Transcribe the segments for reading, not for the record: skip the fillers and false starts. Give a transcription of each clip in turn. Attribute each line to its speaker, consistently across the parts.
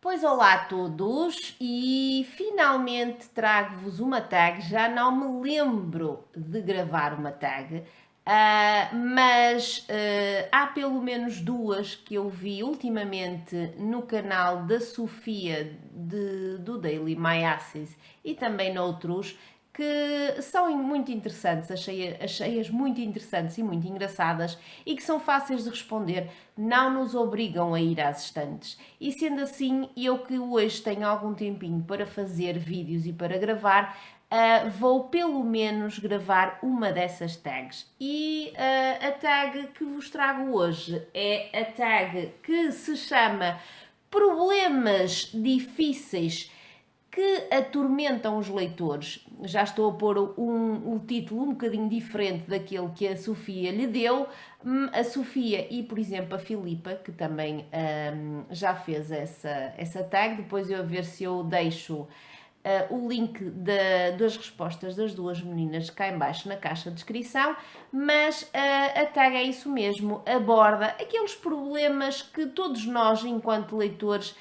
Speaker 1: Pois olá a todos e finalmente trago-vos uma tag. Já não me lembro de gravar uma tag, mas há pelo menos duas que eu vi ultimamente no canal da Sofia do Daily My Access e também noutros que são muito interessantes, achei-as muito interessantes e muito engraçadas e que são fáceis de responder, não nos obrigam a ir às estantes. E sendo assim, eu que hoje tenho algum tempinho para fazer vídeos e para gravar, vou pelo menos gravar uma dessas tags. E a tag que vos trago hoje é a tag que se chama Problemas Difíceis que atormentam os leitores. Já estou a pôr o título um bocadinho diferente daquele que a Sofia lhe deu. A Sofia e, por exemplo, a Filipa, que também já fez essa tag. Depois eu a ver se eu deixo o link das respostas das duas meninas cá em baixo na caixa de descrição, mas a tag é isso mesmo, aborda aqueles problemas que todos nós, enquanto leitores,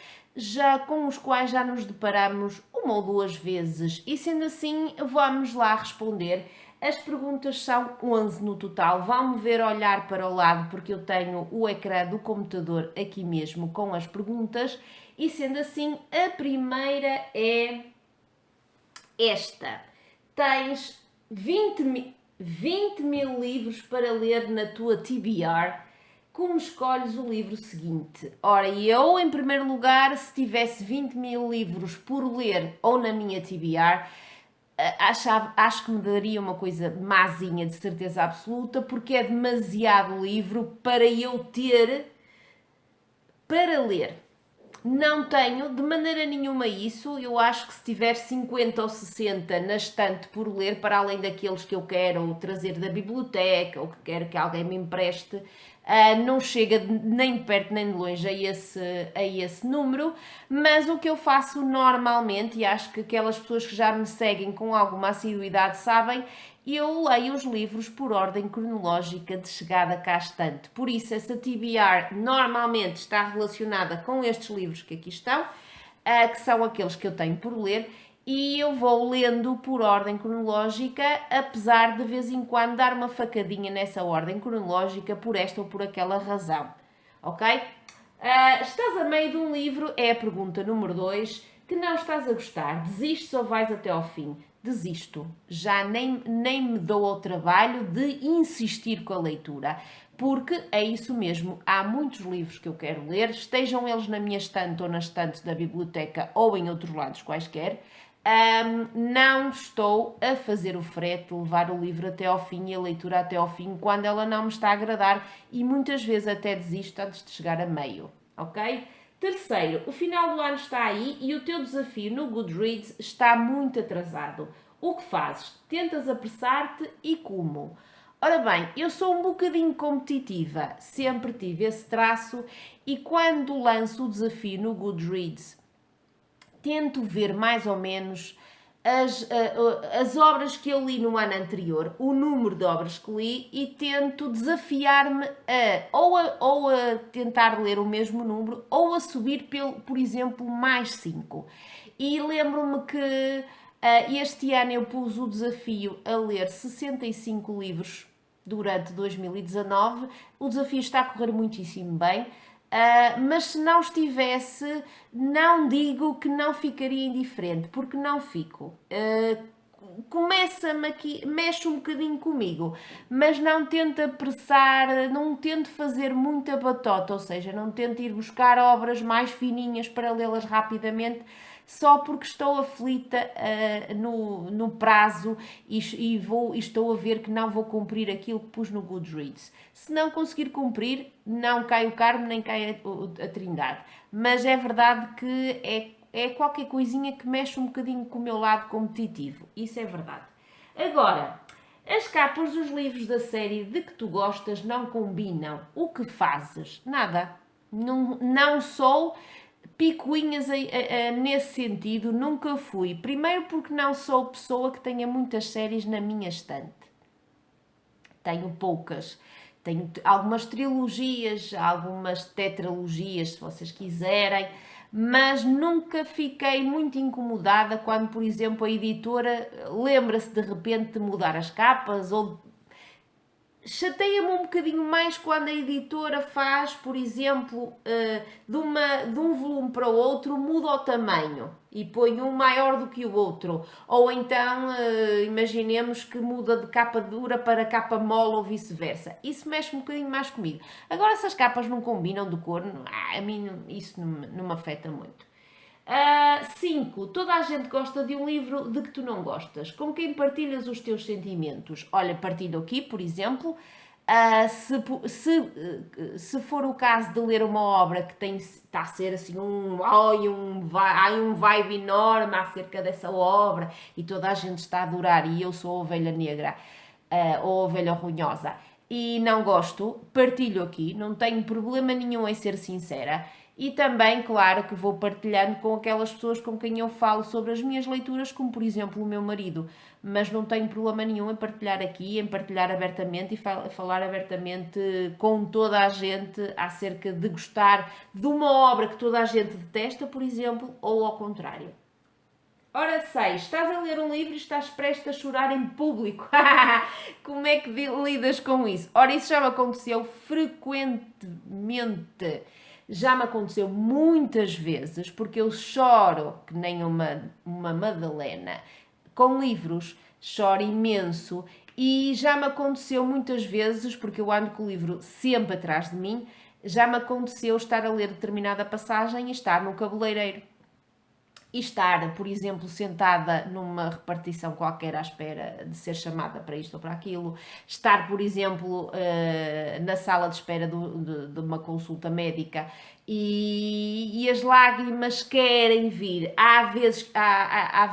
Speaker 1: com os quais já nos deparamos uma ou duas vezes. E sendo assim, vamos lá responder. As perguntas são 11 no total. Vão-me ver olhar para o lado porque eu tenho o ecrã do computador aqui mesmo com as perguntas. E sendo assim, a primeira é esta. Tens 20 mil livros para ler na tua TBR. Como escolhes o livro seguinte? Ora, eu, em primeiro lugar, se tivesse 20 mil livros por ler ou na minha TBR, acho que me daria uma coisa mazinha, de certeza absoluta, porque é demasiado livro para eu ter para ler. Não tenho de maneira nenhuma isso. Eu acho que se tiver 50 ou 60 na estante por ler, para além daqueles que eu quero trazer da biblioteca ou que quero que alguém me empreste, não chega nem de perto nem de longe a esse número. Mas o que eu faço normalmente, e acho que aquelas pessoas que já me seguem com alguma assiduidade sabem, eu leio os livros por ordem cronológica de chegada cá à estante. Por isso, essa TBR normalmente está relacionada com estes livros que aqui estão, que são aqueles que eu tenho por ler, e eu vou lendo por ordem cronológica, apesar de vez em quando dar uma facadinha nessa ordem cronológica por esta ou por aquela razão. Ok? Estás a meio de um livro? É a pergunta número 2. Que não estás a gostar? Desistes ou vais até ao fim? Desisto. Já nem me dou ao trabalho de insistir com a leitura. Porque é isso mesmo, há muitos livros que eu quero ler, estejam eles na minha estante ou na estante da biblioteca ou em outros lados quaisquer. Não estou a fazer o frete, levar o livro até ao fim e a leitura até ao fim quando ela não me está a agradar e muitas vezes até desisto antes de chegar a meio, ok? Terceiro, o final do ano está aí e o teu desafio no Goodreads está muito atrasado. O que fazes? Tentas apressar-te e como? Ora bem, eu sou um bocadinho competitiva, sempre tive esse traço e quando lanço o desafio no Goodreads tento ver mais ou menos as obras que eu li no ano anterior, o número de obras que li e tento desafiar-me ou a tentar ler o mesmo número ou a subir, por exemplo, mais 5. E lembro-me que este ano eu pus o desafio a ler 65 livros durante 2019. O desafio está a correr muitíssimo bem. Mas se não estivesse, não digo que não ficaria indiferente, porque não fico. Começa-me aqui, mexe um bocadinho comigo, mas não tento apressar, não tento fazer muita batota, ou seja, não tento ir buscar obras mais fininhas para lê-las rapidamente, só porque estou aflita no prazo e estou a ver que não vou cumprir aquilo que pus no Goodreads. Se não conseguir cumprir, não cai o Carmo nem cai a Trindade. Mas é verdade que é qualquer coisinha que mexe um bocadinho com o meu lado competitivo. Isso é verdade. Agora, as capas dos livros da série de que tu gostas não combinam. O que fazes? Nada. Não sou picuinhas nesse sentido, nunca fui. Primeiro porque não sou pessoa que tenha muitas séries na minha estante. Tenho poucas. Tenho algumas trilogias, algumas tetralogias, se vocês quiserem, mas nunca fiquei muito incomodada quando, por exemplo, a editora lembra-se de repente de mudar as capas ou chateia-me um bocadinho mais quando a editora faz, por exemplo, de um volume para o outro, muda o tamanho e põe um maior do que o outro. Ou então, imaginemos que muda de capa dura para capa mole ou vice-versa. Isso mexe um bocadinho mais comigo. Agora, se as capas não combinam de cor, a mim isso não me afeta muito. 5. Toda a gente gosta de um livro de que tu não gostas. Com quem partilhas os teus sentimentos? Olha, partilho aqui, por exemplo, se for o caso de ler uma obra que está a ser assim um vibe enorme acerca dessa obra e toda a gente está a adorar e eu sou a ovelha negra ou a ovelha runhosa e não gosto, partilho aqui, não tenho problema nenhum em ser sincera. E também, claro, que vou partilhando com aquelas pessoas com quem eu falo sobre as minhas leituras, como por exemplo o meu marido. Mas não tenho problema nenhum em partilhar aqui, em partilhar abertamente e falar abertamente com toda a gente acerca de gostar de uma obra que toda a gente detesta, por exemplo, ou ao contrário. Ora 6. Estás a ler um livro e estás prestes a chorar em público. Como é que lidas com isso? Ora, isso já me aconteceu frequentemente. Já me aconteceu muitas vezes, porque eu choro que nem uma Madalena com livros, choro imenso. E já me aconteceu muitas vezes, porque eu ando com o livro sempre atrás de mim, já me aconteceu estar a ler determinada passagem e estar no cabeleireiro. E estar, por exemplo, sentada numa repartição qualquer à espera de ser chamada para isto ou para aquilo, estar, por exemplo, na sala de espera de uma consulta médica e as lágrimas querem vir. Há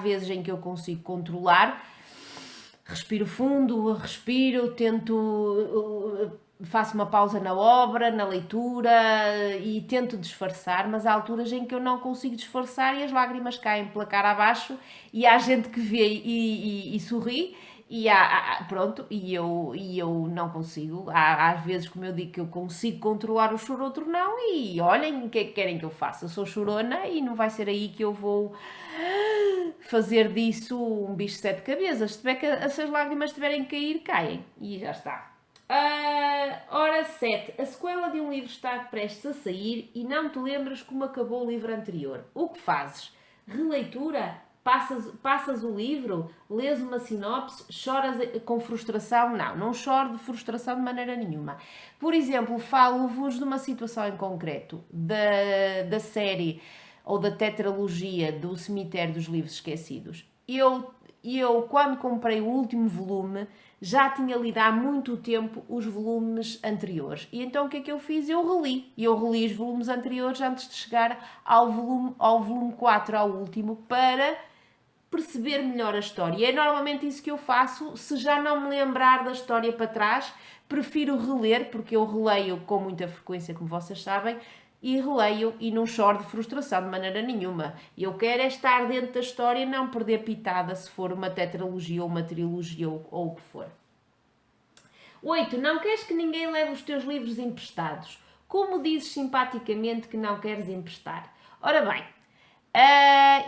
Speaker 1: vezes em que eu consigo controlar, respiro fundo, faço uma pausa na obra, na leitura e tento disfarçar, mas há alturas em que eu não consigo disfarçar e as lágrimas caem pela cara abaixo e há gente que vê e sorri e pronto, e eu não consigo. Às vezes, como eu digo, que eu consigo controlar o choro, outro não, e olhem o que é que querem que eu faça. Eu sou chorona e não vai ser aí que eu vou fazer disso um bicho de sete cabeças. Se as lágrimas tiverem que cair, caem e já está. Ora 7. A sequela de um livro está prestes a sair e não te lembras como acabou o livro anterior. O que fazes? Releitura? Passas o livro? Lês uma sinopse? Choras com frustração? Não choro de frustração de maneira nenhuma. Por exemplo, falo-vos de uma situação em concreto da série ou da tetralogia do Cemitério dos Livros Esquecidos. Eu, quando comprei o último volume, já tinha lido há muito tempo os volumes anteriores. E então o que é que eu fiz? Eu reli os volumes anteriores antes de chegar ao volume 4, ao último, para perceber melhor a história. E é normalmente isso que eu faço. Se já não me lembrar da história para trás, prefiro reler, porque eu releio com muita frequência, como vocês sabem, e releio e não choro de frustração de maneira nenhuma. Eu quero é estar dentro da história e não perder pitada se for uma tetralogia ou uma trilogia ou o que for. 8. Não queres que ninguém leve os teus livros emprestados? Como dizes simpaticamente que não queres emprestar? Ora bem,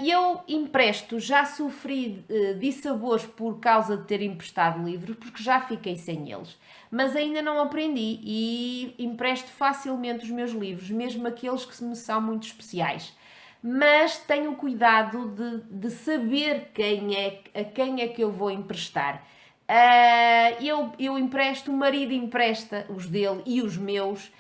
Speaker 1: eu empresto, já sofri dissabores por causa de ter emprestado livros, porque já fiquei sem eles. Mas ainda não aprendi e empresto facilmente os meus livros, mesmo aqueles que me são muito especiais. Mas tenho cuidado de saber a quem é que eu vou emprestar. Eu empresto, o marido empresta os dele e os meus.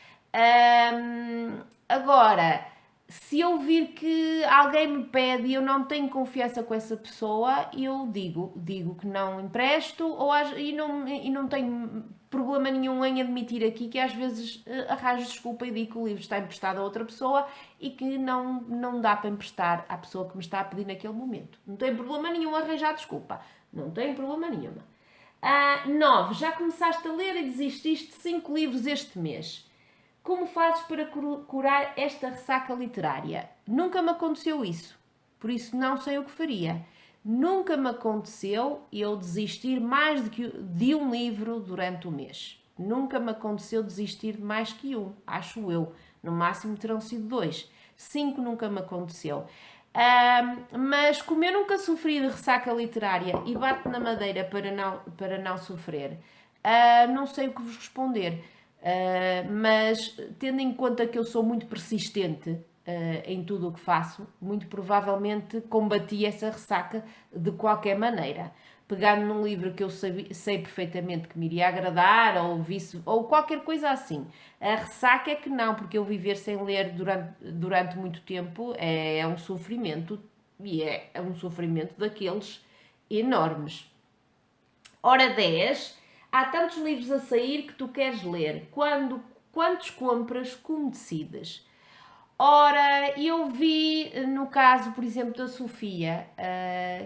Speaker 1: Agora, se eu vir que alguém me pede e eu não tenho confiança com essa pessoa, eu digo que não empresto e não tenho problema nenhum em admitir aqui que às vezes arranjo desculpa e digo que o livro está emprestado a outra pessoa e que não dá para emprestar à pessoa que me está a pedir naquele momento. Não tem problema nenhum arranjar desculpa. Não tem problema nenhum. 9. Já começaste a ler e desististe de 5 livros este mês. Como fazes para curar esta ressaca literária? Nunca me aconteceu isso, por isso não sei o que faria. Nunca me aconteceu eu desistir mais de um livro durante o mês. Nunca me aconteceu desistir de mais que um, acho eu. No máximo terão sido 2. 5 nunca me aconteceu. Mas como eu nunca sofri de ressaca literária e bato na madeira para não sofrer, não sei o que vos responder. Mas tendo em conta que eu sou muito persistente em tudo o que faço, muito provavelmente combati essa ressaca de qualquer maneira. Pegando num livro que eu sei perfeitamente que me iria agradar, ou qualquer coisa assim. A ressaca é que não, porque eu viver sem ler durante muito tempo é um sofrimento, e é um sofrimento daqueles enormes. Ora 10. Há tantos livros a sair que tu queres ler. Quantos compras? Como decides? Ora, eu vi no caso, por exemplo, da Sofia,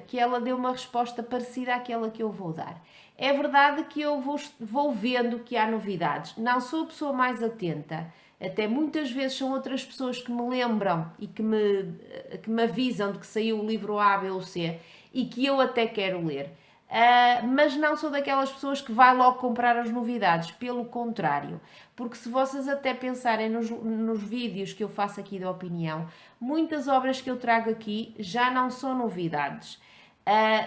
Speaker 1: que ela deu uma resposta parecida àquela que eu vou dar. É verdade que eu vou vendo que há novidades. Não sou a pessoa mais atenta. Até muitas vezes são outras pessoas que me lembram e que me avisam de que saiu o livro A, B ou C e que eu até quero ler. Mas não sou daquelas pessoas que vai logo comprar as novidades, pelo contrário, porque se vocês até pensarem nos vídeos que eu faço aqui de opinião, muitas obras que eu trago aqui já não são novidades.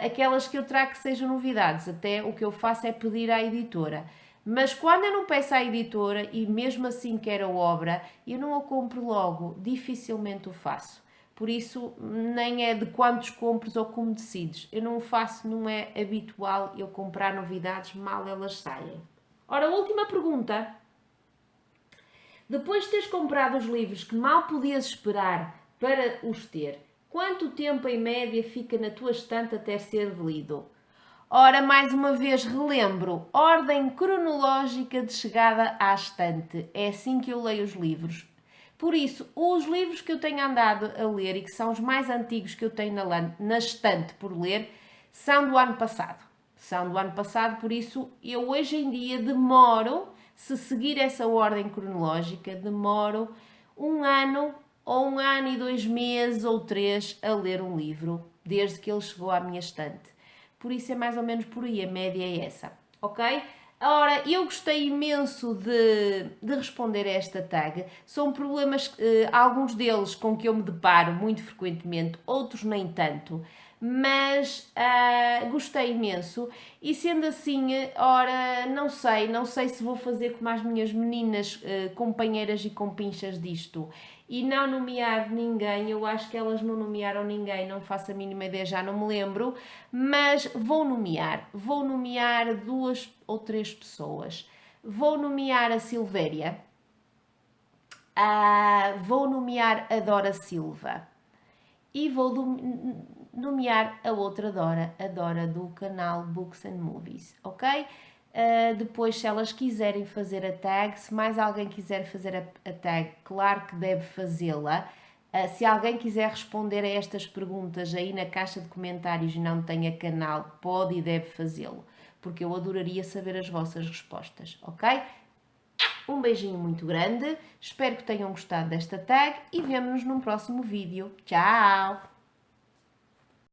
Speaker 1: Aquelas que eu trago que sejam novidades, até o que eu faço é pedir à editora. Mas quando eu não peço à editora e mesmo assim quero a obra, eu não a compro logo, dificilmente o faço. Por isso, nem é de quantos compros ou como decides. Eu não o faço, não é habitual eu comprar novidades mal elas saem. Ora, última pergunta. Depois de teres comprado os livros que mal podias esperar para os ter, quanto tempo em média fica na tua estante até ser lido? Ora, mais uma vez relembro, ordem cronológica de chegada à estante. É assim que eu leio os livros. Por isso, os livros que eu tenho andado a ler e que são os mais antigos que eu tenho na estante por ler, são do ano passado. São do ano passado, por isso eu hoje em dia demoro, se seguir essa ordem cronológica, demoro 1 ano ou 1 ano e 2 meses ou 3 a ler um livro, desde que ele chegou à minha estante. Por isso é mais ou menos por aí, a média é essa, ok? Ora, eu gostei imenso de responder a esta tag. São problemas, alguns deles com que eu me deparo muito frequentemente, outros nem tanto, mas gostei imenso. E sendo assim, ora, não sei se vou fazer como as minhas meninas companheiras e compinchas disto e não nomear ninguém. Eu acho que elas não nomearam ninguém, não faço a mínima ideia, já não me lembro, mas vou nomear 2 ou 3 pessoas. Vou nomear a Silvéria, vou nomear a Dora Silva e vou nomear a outra Dora, a Dora do canal Books and Movies, ok? Depois, se elas quiserem fazer a tag, se mais alguém quiser fazer a tag, claro que deve fazê-la. Se alguém quiser responder a estas perguntas aí na caixa de comentários e não tenha canal, pode e deve fazê-lo, porque eu adoraria saber as vossas respostas, ok? Um beijinho muito grande, espero que tenham gostado desta tag e vemo-nos num próximo vídeo. Tchau!